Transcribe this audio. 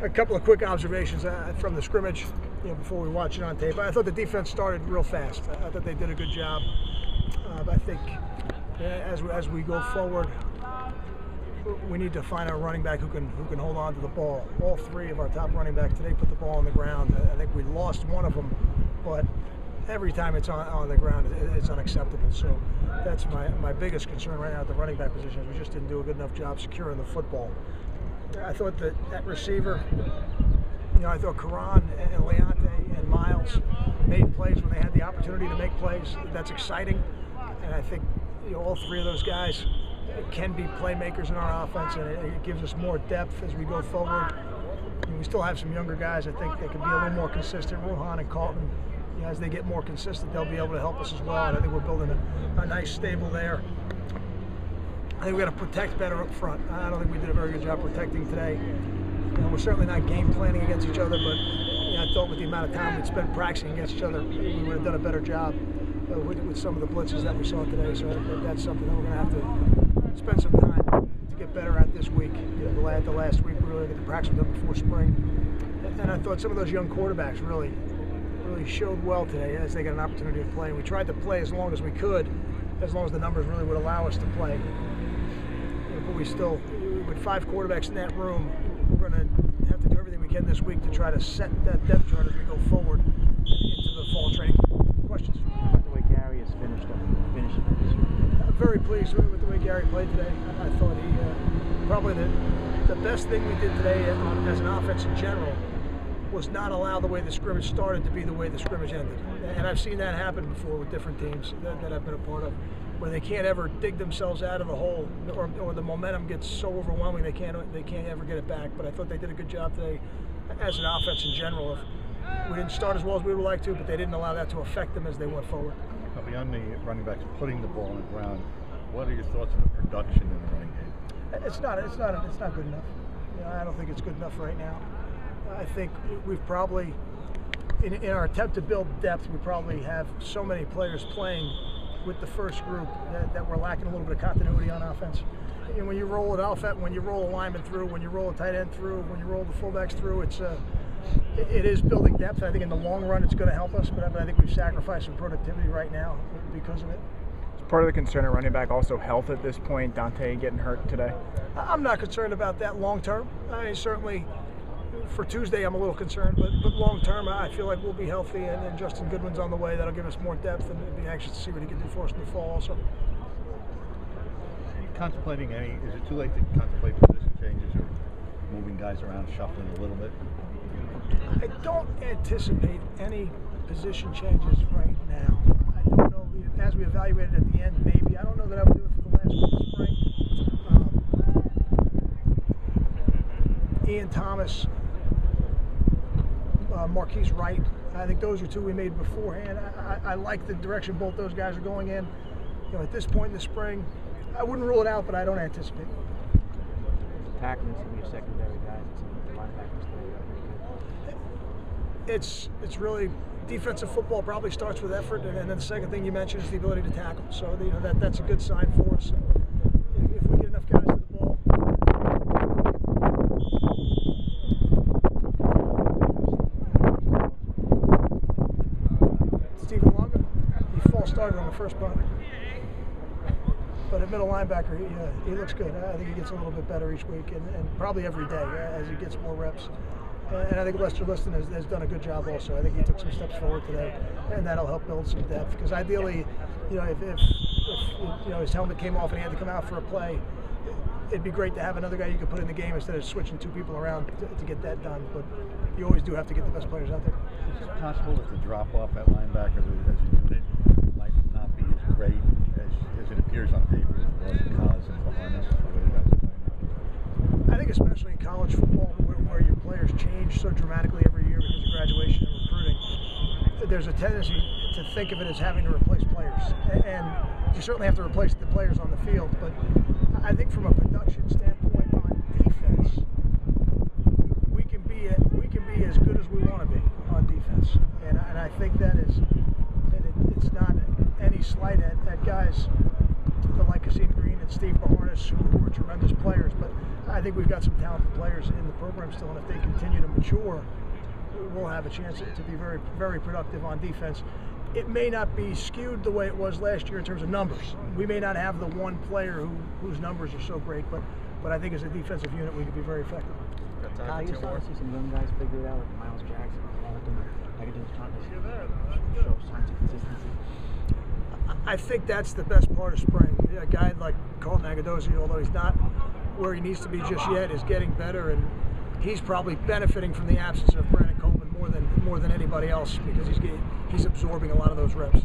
A couple of quick observations from the scrimmage, before we watch it on tape. I thought the defense started real fast. I thought they did a good job. I think as we go forward, we need to find a running back who can hold on to the ball. All three of our top running backs today put the ball on the ground. I think we lost one of them, but every time it's on the ground, it's unacceptable. So that's my biggest concern right now at the running back position. We just didn't do a good enough job securing the football. I thought that at receiver, I thought Karan and Leonte and Miles made plays when they had the opportunity to make plays. That's exciting, and I think all three of those guys can be playmakers in our offense, and it gives us more depth as we go forward. We still have some younger guys. I think they can be a little more consistent. Rohan and Carlton, as they get more consistent, they'll be able to help us as well. And I think we're building a nice stable there. I think we got to protect better up front. I don't think we did a very good job protecting today. We're certainly not game planning against each other, but I thought with the amount of time we'd spent practicing against each other, we would have done a better job with some of the blitzes that we saw today. So that's something that we're going to have to spend some time to get better at this week. The last week we really got to practice with them before spring. And I thought some of those young quarterbacks really showed well today as they got an opportunity to play. We tried to play as long as we could, as long as the numbers really would allow us to play. But we still, with 5 quarterbacks in that room, we're going to have to do everything we can this week to try to set that depth chart as we go forward into the fall training. Questions? The way Gary has finished this. I'm very pleased with the way Gary played today. I thought he probably the best thing we did today as an offense in general was not allow the way the scrimmage started to be the way the scrimmage ended. And I've seen that happen before with different teams that I've been a part of, where they can't ever dig themselves out of the hole, or the momentum gets so overwhelming they can't ever get it back. But I thought they did a good job today as an offense in general. We didn't start as well as we would like to, but they didn't allow that to affect them as they went forward. Beyond the running backs putting the ball on the ground, what are your thoughts on the production in the running game? It's not good enough. I don't think it's good enough right now. I think we've probably, in our attempt to build depth, we probably have so many players playing with the first group that we're lacking a little bit of continuity on offense. And when you roll it off, when you roll a lineman through, when you roll a tight end through, when you roll the fullbacks through, it is building depth. I think in the long run it's going to help us, but I think we've sacrificed some productivity right now because of it. Is part of the concern at running back also health at this point? Dante getting hurt today? I'm not concerned about that long term. I mean, certainly for Tuesday I'm a little concerned, but long term I feel like we'll be healthy, and Justin Goodwin's on the way. That'll give us more depth, and I'd be anxious to see what he can do for us in the fall also. Contemplating is it too late to contemplate position changes or moving guys around, shuffling a little bit? I don't anticipate any position changes right now. I don't know, as we evaluated at the end, maybe. I don't know that I would do it for the last week of spring. Ian Thomas, Marquise Wright, I think those are 2 we made beforehand. I like the direction both those guys are going in. At this point in the spring, I wouldn't rule it out, but I don't anticipate it. Tackling some of your secondary guys, some of the linebackers. It's really defensive football probably starts with effort, and then the second thing you mentioned is the ability to tackle. So that's a good sign for us. If we get enough guys to the ball. Stephen Longa, he false started on the first punt. But at middle linebacker, he looks good. I think he gets a little bit better each week, and probably every day as he gets more reps. And I think Lester Liston has done a good job also. I think he took some steps forward today, and that'll help build some depth. Because ideally, if his helmet came off and he had to come out for a play, it'd be great to have another guy you could put in the game instead of switching 2 people around to get that done. But you always do have to get the best players out there. Is it possible that the drop-off at linebacker as a unit might not be as great as it appears on paper as it was in college and behind us? I think especially in college football, where your players change so dramatically every year because of graduation and recruiting, there's a tendency to think of it as having to replace players. And you certainly have to replace the players on the field, but I think from a production standpoint on defense, we can be as good as we want to be on defense. And I think that is, and it's not any slight at guys like Kasim Green and Steve Baharnis, who are tremendous players, but I think we've got some talented players in the program still, and if they continue to mature, we'll have a chance to be very, very productive on defense. It may not be skewed the way it was last year in terms of numbers. We may not have the one player whose numbers are so great, but I think as a defensive unit we could be very effective. Kyle, you're starting to see some young guys figure it out, like Miles Jackson, Alden, Megadin's trying to show signs of consistency. I think that's the best part of spring. A guy like Carlton Agudosi, although he's not where he needs to be just yet, is getting better, and he's probably benefiting from the absence of Brandon Coleman more than anybody else because he's absorbing a lot of those reps.